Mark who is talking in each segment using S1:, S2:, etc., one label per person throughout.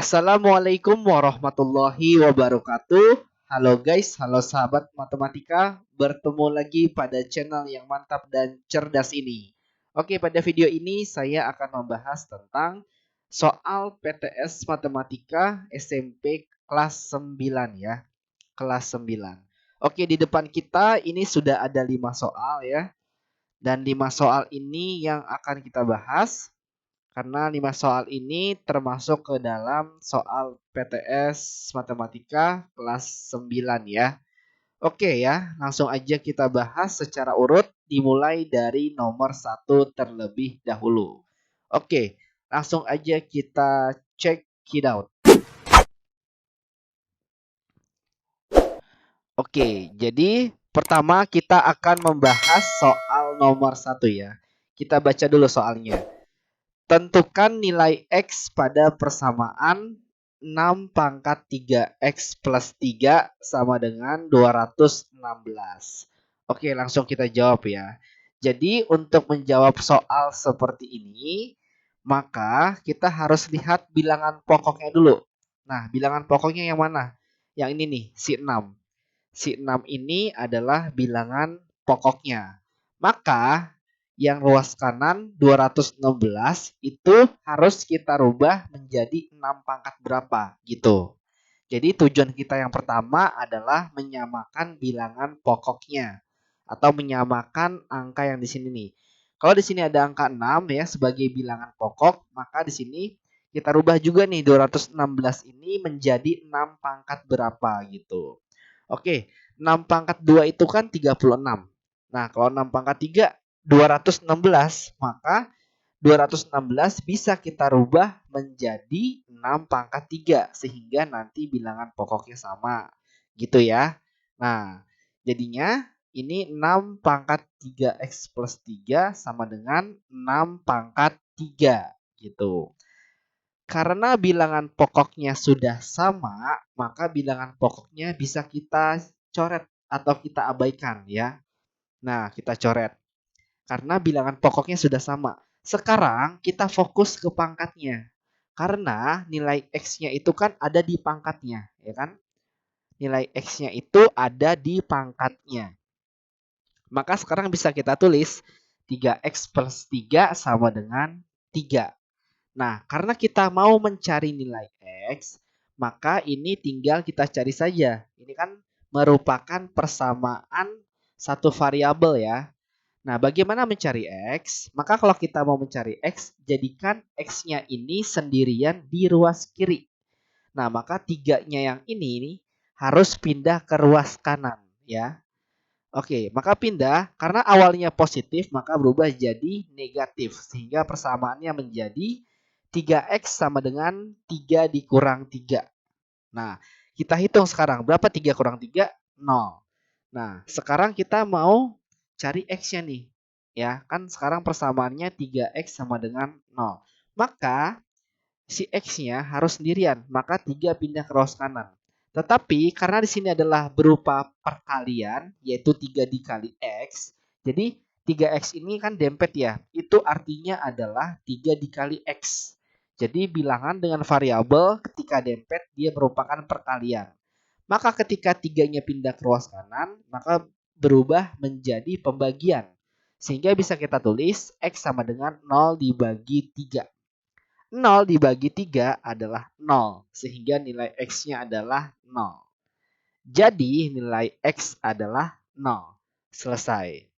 S1: Assalamualaikum warahmatullahi wabarakatuh. Halo guys, halo sahabat matematika. Bertemu lagi pada channel yang mantap dan cerdas ini. Oke, pada video ini saya akan membahas tentang soal PTS Matematika SMP kelas 9 ya. Kelas 9. Oke, di depan kita ini sudah ada 5 soal ya. Dan 5 soal ini yang akan kita bahas. Karena 5 soal ini termasuk ke dalam soal PTS Matematika kelas 9 ya. Oke ya, langsung aja kita bahas secara urut dimulai dari nomor 1 terlebih dahulu. Oke, langsung aja kita check it out. Oke, jadi pertama kita akan membahas soal nomor 1 ya. Kita baca dulu soalnya. Tentukan nilai X pada persamaan 6 pangkat 3X plus 3 sama dengan 216. Oke, langsung kita jawab ya. Jadi untuk menjawab soal seperti ini, maka kita harus lihat bilangan pokoknya dulu. Nah, bilangan pokoknya yang mana? Yang ini nih, si 6. Si 6 ini adalah bilangan pokoknya. Maka yang ruas kanan 216 itu harus kita rubah menjadi 6 pangkat berapa gitu. Jadi tujuan kita yang pertama adalah menyamakan bilangan pokoknya atau menyamakan angka yang di sini nih. Kalau di sini ada angka 6 ya sebagai bilangan pokok, maka di sini kita rubah juga nih 216 ini menjadi 6 pangkat berapa gitu. Oke, 6 pangkat 2 itu kan 36. Nah, kalau 6 pangkat 3 216, maka 216 bisa kita rubah menjadi 6 pangkat 3 sehingga nanti bilangan pokoknya sama. Gitu ya. Nah, jadinya ini 6 pangkat 3x plus 3 sama dengan 6 pangkat 3 gitu. Karena bilangan pokoknya sudah sama, maka bilangan pokoknya bisa kita coret atau kita abaikan ya. Nah, kita coret. Karena bilangan pokoknya sudah sama. Sekarang kita fokus ke pangkatnya. Karena nilai X-nya itu kan ada di pangkatnya, ya kan? Nilai X-nya itu ada di pangkatnya. Maka sekarang bisa kita tulis 3X plus 3 sama dengan 3. Nah, karena kita mau mencari nilai X, maka ini tinggal kita cari saja. Ini kan merupakan persamaan satu variabel ya. Nah, bagaimana mencari X? Maka kalau kita mau mencari X, jadikan X-nya ini sendirian di ruas kiri. Nah, maka 3-nya yang ini nih harus pindah ke ruas kanan ya. Oke, maka pindah karena awalnya positif maka berubah jadi negatif sehingga persamaannya menjadi 3x sama dengan 3 dikurang 3. Nah, kita hitung sekarang berapa 3 kurang 3? 0. Nah, sekarang kita mau cari x-nya nih. Ya, kan sekarang persamaannya 3x sama dengan 0. Maka si x-nya harus sendirian, maka 3 pindah ke ruas kanan. Tetapi karena di sini adalah berupa perkalian, yaitu 3 dikali x, jadi 3x ini kan dempet ya, itu artinya adalah 3 dikali x. Jadi bilangan dengan variabel ketika dempet dia merupakan perkalian. Maka ketika 3-nya pindah ke ruas kanan, maka berubah menjadi pembagian. Sehingga bisa kita tulis x sama dengan 0 dibagi 3. 0 dibagi 3 adalah 0, sehingga nilai X-nya adalah 0. Jadi nilai X adalah 0. Selesai.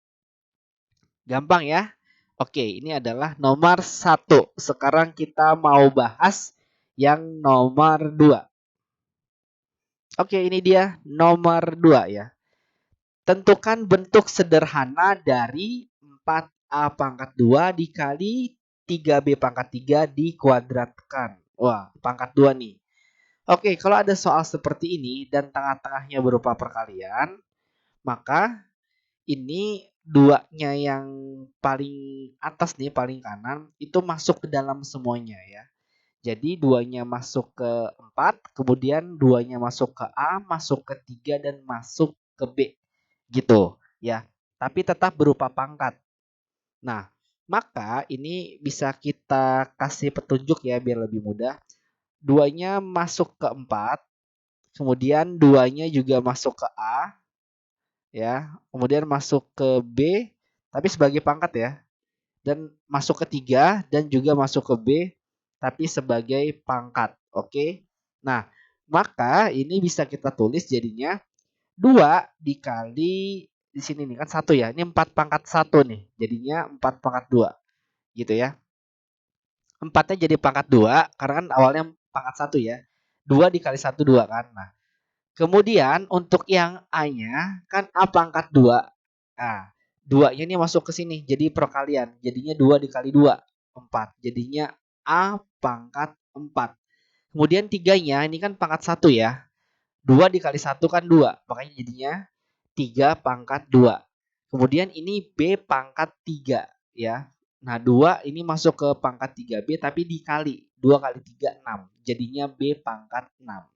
S1: Gampang ya? Oke, ini adalah nomor 1. Sekarang kita mau bahas yang nomor 2. Oke, ini dia nomor 2 ya. Tentukan bentuk sederhana dari 4A pangkat 2 dikali 3B pangkat 3 dikuadratkan. Wah, pangkat 2 nih. Oke, kalau ada soal seperti ini dan tengah-tengahnya berupa perkalian, maka ini duanya yang paling atas nih, paling kanan, itu masuk ke dalam semuanya ya. Jadi duanya masuk ke 4, kemudian duanya masuk ke A, masuk ke 3, dan masuk ke B. Gitu ya. Tapi tetap berupa pangkat. Nah, maka ini bisa kita kasih petunjuk ya biar lebih mudah. 2-nya masuk ke 4, kemudian 2-nya juga masuk ke A, ya, kemudian masuk ke B, tapi sebagai pangkat ya, dan masuk ke 3 dan juga masuk ke B, tapi sebagai pangkat. Oke. Nah, maka ini bisa kita tulis jadinya 2 dikali di sini nih kan 1 ya. Ini 4 pangkat 1 nih. Jadinya 4 pangkat 2 gitu ya. 4-nya jadi pangkat 2 karena kan awalnya pangkat 1 ya. 2 dikali 1 2 kan. Nah, kemudian untuk yang A-nya kan A pangkat 2. Nah, 2-nya ini masuk ke sini jadi perkalian. Jadinya 2 dikali 2 4. Jadinya A pangkat 4. Kemudian 3-nya ini kan pangkat 1 ya. 2 dikali 1 kan 2. Makanya jadinya 3 pangkat 2. Kemudian ini B pangkat 3 ya. Nah, 2 ini masuk ke pangkat 3B tapi dikali. 2 kali 3 6. Jadinya B pangkat 6.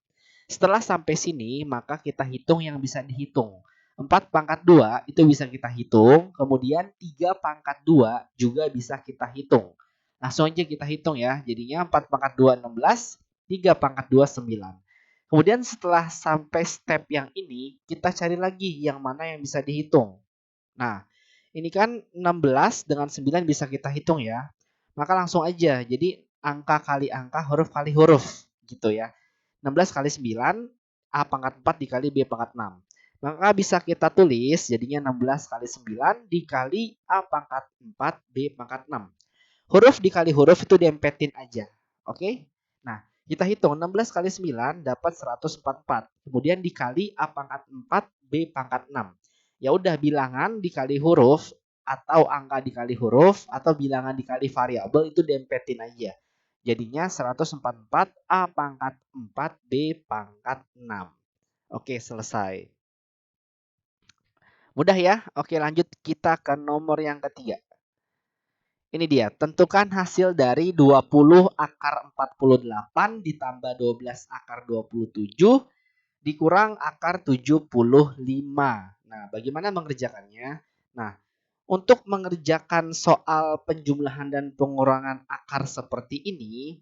S1: Setelah sampai sini, maka kita hitung yang bisa dihitung. 4 pangkat 2 itu bisa kita hitung. Kemudian 3 pangkat 2 juga bisa kita hitung. Langsung aja kita hitung ya. Jadinya 4 pangkat 2 16. 3 pangkat 2 9. Kemudian setelah sampai step yang ini, kita cari lagi yang mana yang bisa dihitung. Nah, ini kan 16 dengan 9 bisa kita hitung ya. Maka langsung aja. Jadi angka kali angka, huruf kali huruf gitu ya. 16 kali 9, A pangkat 4 dikali B pangkat 6. Maka bisa kita tulis jadinya 16 kali 9 dikali A pangkat 4 B pangkat 6. Huruf dikali huruf itu diempetin aja. Oke? Nah, kita hitung 16 kali 9 dapat 144. Kemudian dikali A pangkat 4 B pangkat 6. Ya udah bilangan dikali huruf atau angka dikali huruf atau bilangan dikali variabel itu diempetin aja. Jadinya 144 A pangkat 4 B pangkat 6. Oke, selesai. Mudah ya? Oke, lanjut kita ke nomor yang ketiga. Ini dia, tentukan hasil dari 20 akar 48 ditambah 12 akar 27 dikurang akar 75. Nah, bagaimana mengerjakannya? Nah, untuk mengerjakan soal penjumlahan dan pengurangan akar seperti ini,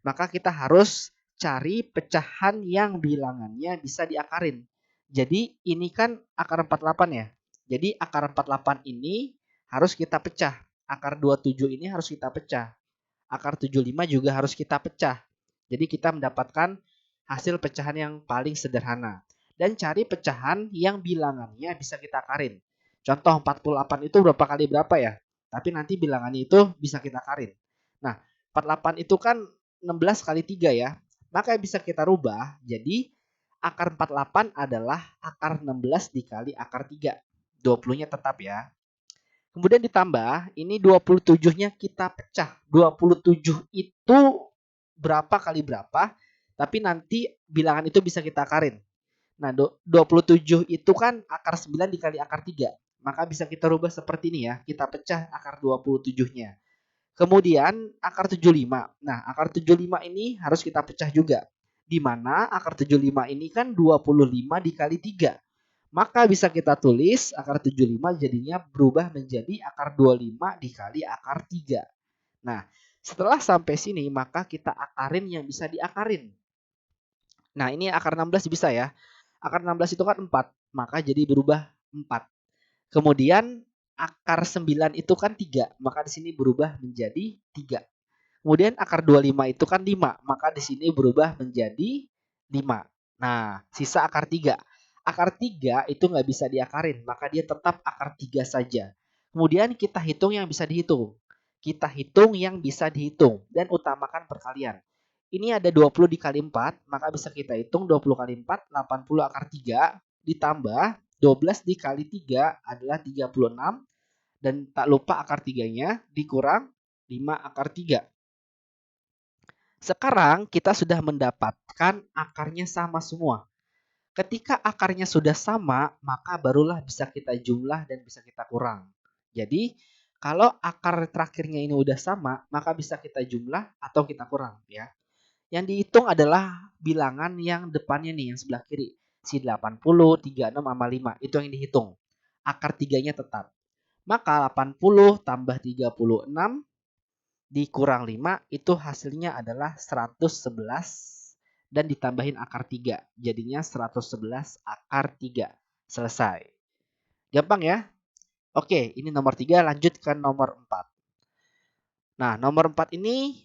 S1: maka kita harus cari pecahan yang bilangannya bisa diakarin. Jadi ini kan akar 48 ya. Jadi akar 48 ini harus kita pecah. Akar 27 ini harus kita pecah. Akar 75 juga harus kita pecah. Jadi kita mendapatkan hasil pecahan yang paling sederhana. Dan cari pecahan yang bilangannya bisa kita akarin. Contoh 48 itu berapa kali berapa ya? Tapi nanti bilangannya itu bisa kita akarin. Nah, 48 itu kan 16 kali 3 ya. Maka bisa kita rubah jadi akar 48 adalah akar 16 dikali akar 3. 20-nya tetap ya. Kemudian ditambah, ini 27-nya kita pecah. 27 itu berapa kali berapa, tapi nanti bilangan itu bisa kita akarin. Nah, 27 itu kan akar 9 dikali akar 3. Maka bisa kita rubah seperti ini ya. Kita pecah akar 27-nya. Kemudian akar 75. Nah, akar 75 ini harus kita pecah juga. Di mana akar 75 ini kan 25 dikali 3. Maka bisa kita tulis akar 75 jadinya berubah menjadi akar 25 dikali akar 3. Nah, setelah sampai sini maka kita akarin yang bisa diakarin. Nah, ini akar 16 bisa ya. Akar 16 itu kan 4, maka jadi berubah 4. Kemudian akar 9 itu kan 3, maka di sini berubah menjadi 3. Kemudian akar 25 itu kan 5, maka di sini berubah menjadi 5. Nah, sisa akar 3. Akar 3 itu nggak bisa diakarin, maka dia tetap akar 3 saja. Kemudian kita hitung yang bisa dihitung. Kita hitung yang bisa dihitung dan utamakan perkalian. Ini ada 20 dikali 4, maka bisa kita hitung 20 kali 4, 80 akar 3, ditambah 12 dikali 3 adalah 36, dan tak lupa akar 3-nya dikurang 5 akar 3. Sekarang kita sudah mendapatkan akarnya sama semua. Ketika akarnya sudah sama, maka barulah bisa kita jumlah dan bisa kita kurang. Jadi, kalau akar terakhirnya ini udah sama, maka bisa kita jumlah atau kita kurang ya. Yang dihitung adalah bilangan yang depannya nih, yang sebelah kiri. Si 80, 36 sama 5, itu yang dihitung. Akar 3-nya tetap. Maka 80 tambah 36 dikurang 5 itu hasilnya adalah 111 dan ditambahin akar 3. Jadinya 111 akar 3. Selesai. Gampang ya? Oke, ini nomor 3, lanjut ke nomor 4. Nah, nomor 4 ini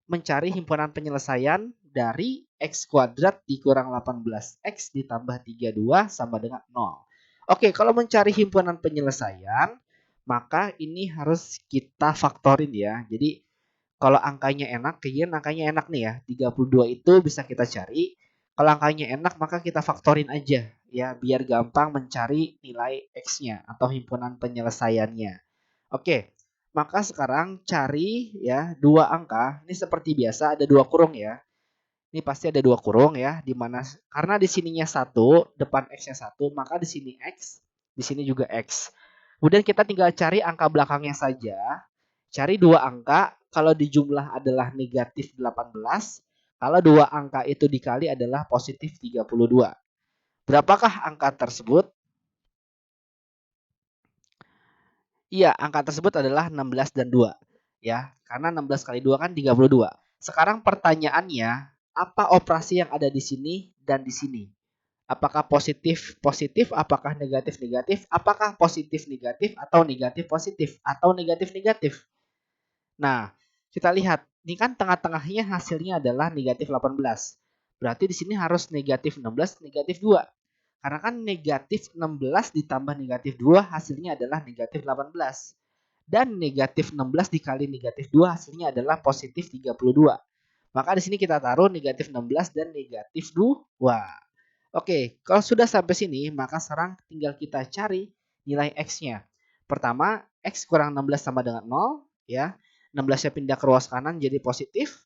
S1: mencari himpunan penyelesaian dari X kuadrat dikurang 18. X ditambah 32 sama dengan 0. Oke, kalau mencari himpunan penyelesaian, maka ini harus kita faktorin ya. Jadi, kalau angkanya enak, kayaknya angkanya enak nih ya. 32 itu bisa kita cari. Kalau angkanya enak, maka kita faktorin aja ya, biar gampang mencari nilai X-nya atau himpunan penyelesaiannya. Oke, maka sekarang cari ya dua angka. Ini seperti biasa ada dua kurung ya. Ini pasti ada dua kurung ya, di mana karena di sininya 1, depan X-nya 1, maka di sini X, di sini juga X. Kemudian kita tinggal cari angka belakangnya saja. Cari dua angka, kalau dijumlah adalah negatif 18, kalau dua angka itu dikali adalah positif 32. Berapakah angka tersebut? Iya, angka tersebut adalah 16 dan 2. Ya, karena 16 kali 2 kan 32. Sekarang pertanyaannya, apa operasi yang ada di sini dan di sini? Apakah positif positif, apakah negatif negatif, apakah positif negatif atau negatif positif atau negatif negatif? Nah, kita lihat, ini kan tengah-tengahnya hasilnya adalah negatif 18. Berarti di sini harus negatif 16, negatif 2. Karena kan negatif 16 ditambah negatif 2 hasilnya adalah negatif 18. Dan negatif 16 dikali negatif 2 hasilnya adalah positif 32. Maka di sini kita taruh negatif 16 dan negatif 2. Oke, kalau sudah sampai sini, maka sekarang tinggal kita cari nilai X-nya. Pertama, X kurang 16 sama dengan 0. Ya, 16-nya pindah ke ruas kanan jadi positif.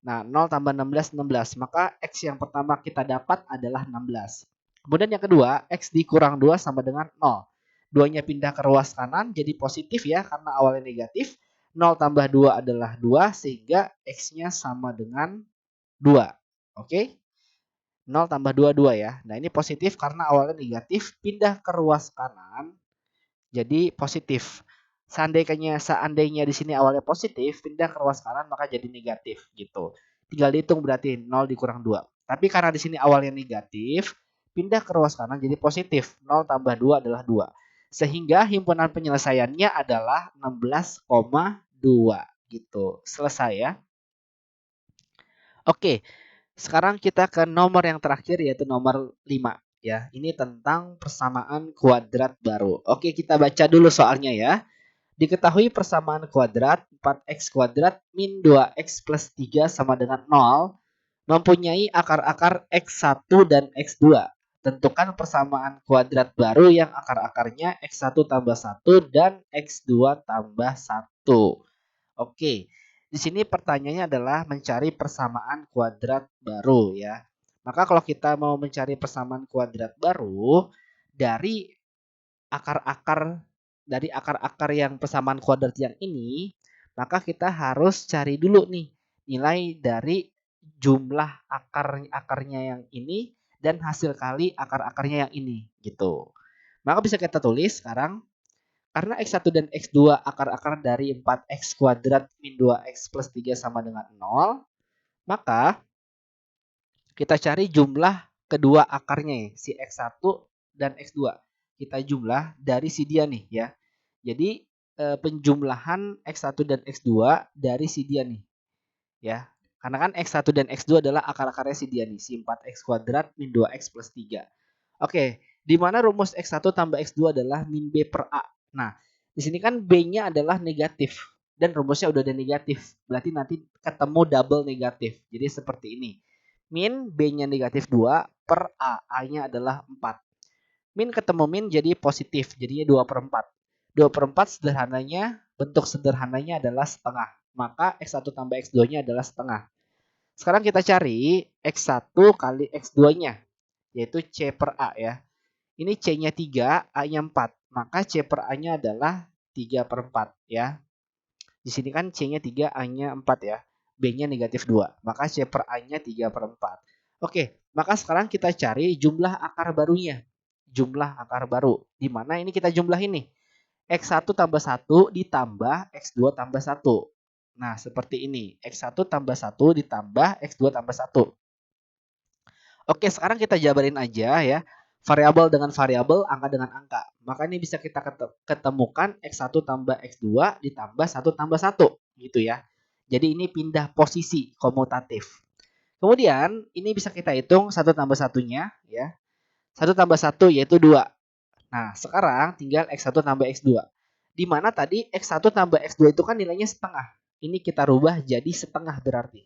S1: Nah, 0 tambah 16, 16. Maka X yang pertama kita dapat adalah 16. Kemudian yang kedua, X dikurang 2 sama dengan 0. 2-nya pindah ke ruas kanan jadi positif ya, karena awalnya negatif. 0 tambah 2 adalah 2, sehingga X-nya sama dengan 2. Oke? 0 tambah 2, 2 ya. Nah, ini positif karena awalnya negatif, pindah ke ruas kanan jadi positif. Seandainya di sini awalnya positif, pindah ke ruas kanan maka jadi negatif gitu. Tinggal dihitung berarti 0 dikurang 2. Tapi karena di sini awalnya negatif, pindah ke ruas kanan jadi positif. 0 tambah 2 adalah 2. Sehingga himpunan penyelesaiannya adalah 16,2 gitu. Selesai ya. Oke, sekarang kita ke nomor yang terakhir yaitu nomor 5 ya. Ini tentang persamaan kuadrat baru. Oke, kita baca dulu soalnya ya. Diketahui persamaan kuadrat 4x kuadrat min 2x plus 3 sama dengan 0 mempunyai akar-akar x1 dan x2. Tentukan persamaan kuadrat baru yang akar-akarnya x1 tambah 1 dan x2 tambah 1. Oke, di sini pertanyaannya adalah mencari persamaan kuadrat baru ya. Maka kalau kita mau mencari persamaan kuadrat baru dari akar-akar yang persamaan kuadrat yang ini, maka kita harus cari dulu nih nilai dari jumlah akar-akarnya yang ini dan hasil kali akar-akarnya yang ini gitu. Maka bisa kita tulis sekarang karena X1 dan X2 akar-akar dari 4X kuadrat min 2X plus 3 sama dengan 0, maka kita cari jumlah kedua akarnya ya, si X1 dan X2. Kita jumlah dari si dia nih ya. Jadi penjumlahan X1 dan X2 dari si dia nih ya. Karena kan X1 dan X2 adalah akar-akarnya si dia nih, si 4X kuadrat min 2X plus 3. Oke, di mana rumus X1 tambah X2 adalah min B per A. Nah, di sini kan B-nya adalah negatif dan rumusnya udah ada negatif. Berarti nanti ketemu double negatif. Jadi seperti ini. Min B-nya negatif 2 per A. A-nya adalah 4. Min ketemu min jadi positif. Jadinya 2 per 4. 2 per 4 sederhananya, bentuk sederhananya adalah setengah. Maka X1 tambah X2-nya adalah setengah. Sekarang kita cari X1 kali X2-nya. Yaitu C per A ya. Ini C-nya 3, A-nya 4. Maka C per A-nya adalah 3 per 4 ya. Di sini kan C-nya 3, A-nya 4 ya. B-nya negatif 2. Maka C per A-nya 3 per 4. Oke, maka sekarang kita cari jumlah akar barunya. Jumlah akar baru. Di mana ini kita jumlah ini. X1 tambah 1 ditambah X2 tambah 1. Nah, seperti ini. X1 tambah 1 ditambah X2 tambah 1. Oke, sekarang kita jabarin aja ya. Variabel dengan variabel, angka dengan angka. Maka ini bisa kita ketemukan X1 tambah X2 ditambah 1 tambah 1. Gitu ya. Jadi ini pindah posisi komutatif. Kemudian ini bisa kita hitung 1 tambah 1-nya ya. 1 tambah 1 yaitu 2. Nah, sekarang tinggal X1 tambah X2. Di mana tadi X1 tambah X2 itu kan nilainya setengah. Ini kita rubah jadi setengah berarti.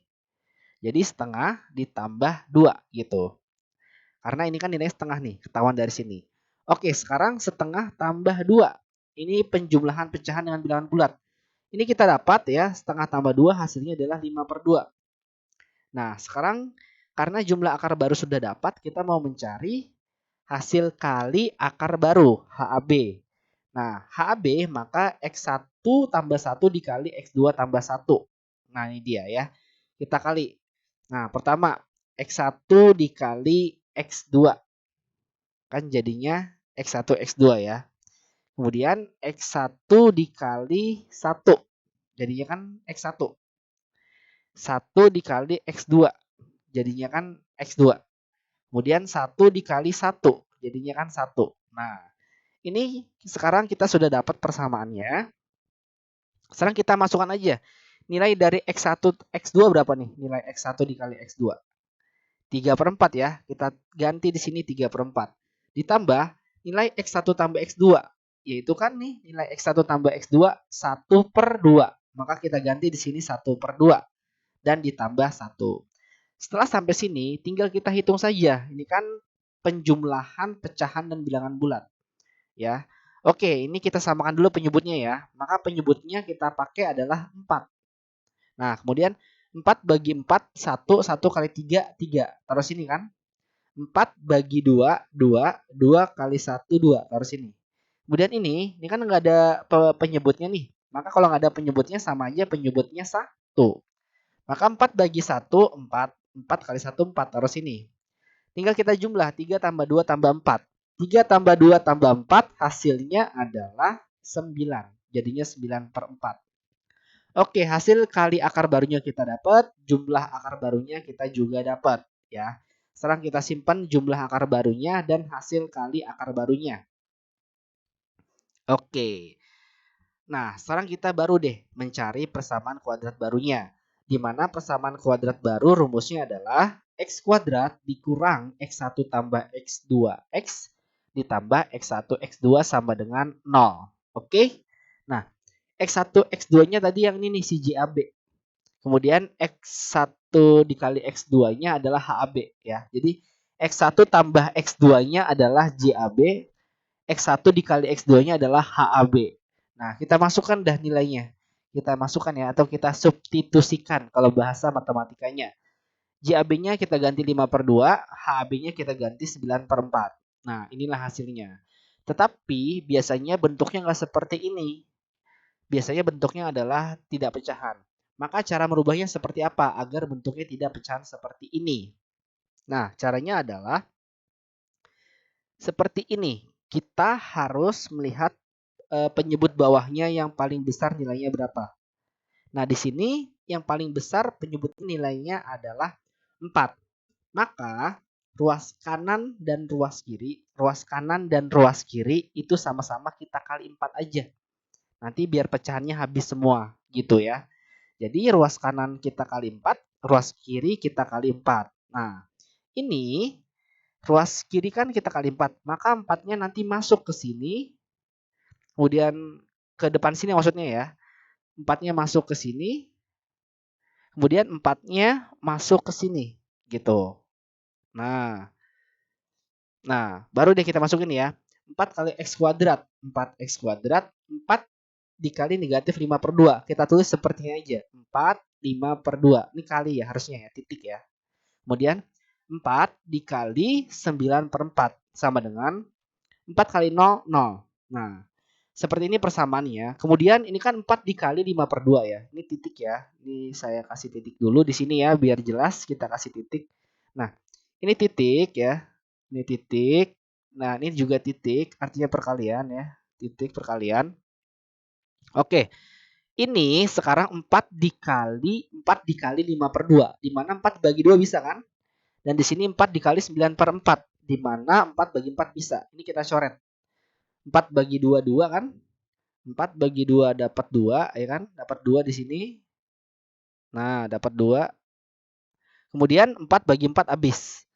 S1: Jadi setengah ditambah 2 gitu. Karena ini kan nilainya setengah nih, ketahuan dari sini. Oke, sekarang setengah tambah 2. Ini penjumlahan pecahan dengan bilangan bulat. Ini kita dapat ya, setengah tambah 2 hasilnya adalah 5/2. Nah, sekarang karena jumlah akar baru sudah dapat, kita mau mencari hasil kali akar baru, HAB. Nah, HAB maka X1 tambah 1 dikali X2 tambah 1. Nah, ini dia ya. Kita kali. Nah, pertama X1 dikali X2. Kan jadinya X1 X2 ya. Kemudian X1 dikali 1. Jadinya kan X1. 1 dikali X2. Jadinya kan X2. Kemudian 1 dikali 1. Jadinya kan 1. Nah, ini sekarang kita sudah dapat persamaannya. Sekarang kita masukkan aja. Nilai dari X1, X2 berapa nih? Nilai X1 dikali X2. 3/4 ya. Kita ganti di sini 3/4. Ditambah nilai X1 tambah X2. Yaitu kan nih nilai X1 tambah X2 1/2. Maka kita ganti di sini 1/2. Dan ditambah 1. Setelah sampai sini tinggal kita hitung saja. Ini kan penjumlahan pecahan dan bilangan bulat. Ya. Oke, ini kita samakan dulu penyebutnya ya. Maka penyebutnya kita pakai adalah 4. Nah, kemudian 4 bagi 4, 1, 1 kali 3, 3. Taruh sini kan. 4 bagi 2, 2, 2 kali 1, 2. Taruh sini. Kemudian ini kan nggak ada penyebutnya nih. Maka kalau nggak ada penyebutnya sama aja penyebutnya 1. Maka 4 bagi 1, 4. 4 kali 1, 4. Taruh sini. Tinggal kita jumlah 3 tambah 2 tambah 4. 3 tambah 2 tambah 4 hasilnya adalah 9. Jadinya 9/4. Oke, hasil kali akar barunya kita dapat, jumlah akar barunya kita juga dapat ya. Sekarang kita simpan jumlah akar barunya dan hasil kali akar barunya. Oke. Nah, sekarang kita baru deh mencari persamaan kuadrat barunya. Di mana persamaan kuadrat baru rumusnya adalah X kuadrat dikurang X1 tambah X2X ditambah X1 X2 sama dengan 0. Oke? Nah, X1 X2-nya tadi yang ini nih si JAB. Kemudian X1 dikali X2-nya adalah HAB ya. Jadi X1 tambah X2-nya adalah JAB, X1 dikali X2-nya adalah HAB. Nah, kita masukkan dah nilainya. Kita masukkan ya atau kita substitusikan kalau bahasa matematikanya. JAB-nya kita ganti 5/2, HAB-nya kita ganti 9/4. Nah, inilah hasilnya. Tetapi biasanya bentuknya nggak seperti ini. Biasanya bentuknya adalah tidak pecahan. Maka cara merubahnya seperti apa agar bentuknya tidak pecahan seperti ini? Nah, caranya adalah seperti ini. Kita harus melihat penyebut bawahnya yang paling besar nilainya berapa. Nah, di sini yang paling besar penyebut nilainya adalah 4. Maka ruas kanan dan ruas kiri itu sama-sama kita kali 4 aja. Nanti biar pecahannya habis semua gitu ya. Jadi ruas kanan kita kali 4, ruas kiri kita kali 4. Nah, ini ruas kiri kan kita kali 4, maka 4-nya nanti masuk ke sini, kemudian ke depan sini maksudnya ya. 4-nya masuk ke sini, kemudian 4-nya masuk ke sini gitu. Nah, baru deh kita masukin ya. 4 kali X kuadrat. 4X kuadrat. 4 dikali negatif 5/2. Kita tulis seperti ini aja. 4, 5/2. Ini kali ya harusnya ya. Titik ya. Kemudian 4 dikali 9/4. Sama dengan 4 kali 0, 0. Nah, seperti ini persamaannya. Kemudian ini kan 4 dikali 5/2 ya. Ini titik ya. Ini saya kasih titik dulu di sini ya. Biar jelas kita kasih titik. Nah, ini titik ya. Ini titik. Nah, ini juga titik. Artinya perkalian ya. Titik perkalian. Oke. Ini sekarang 4 dikali 5/2, di mana 4 bagi 2 bisa kan? Dan di sini 4 dikali 9/4, di mana 4 bagi 4 bisa. Ini kita coret. 4 bagi 2 2 kan? 4 bagi 2 dapat 2 ya kan? Dapat 2 di sini. Nah, dapat 2. Kemudian 4 bagi 4 habis.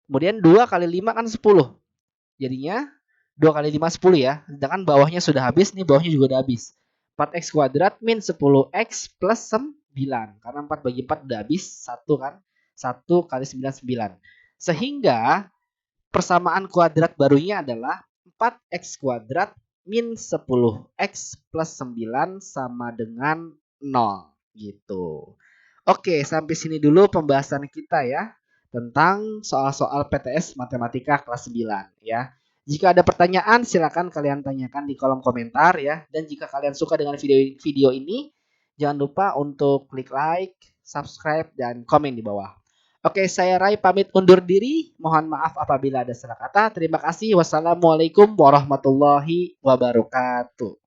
S1: Kemudian 2 kali 5 kan 10. Jadinya 2 kali 5 10 ya. Sedangkan bawahnya sudah habis, nih bawahnya juga udah habis. 4x kuadrat min 10x plus 9. Karena 4 bagi 4 udah habis, 1 kan. 1 kali 9 9. Sehingga persamaan kuadrat barunya adalah 4x kuadrat min 10x plus 9 sama dengan 0 gitu. Oke, sampai sini dulu pembahasan kita ya tentang soal-soal PTS Matematika kelas 9 ya. Jika ada pertanyaan silakan kalian tanyakan di kolom komentar ya. Dan jika kalian suka dengan video ini, jangan lupa untuk klik like, subscribe, dan komen di bawah. Oke, saya Rai pamit undur diri. Mohon maaf apabila ada salah kata. Terima kasih. Wassalamualaikum warahmatullahi wabarakatuh.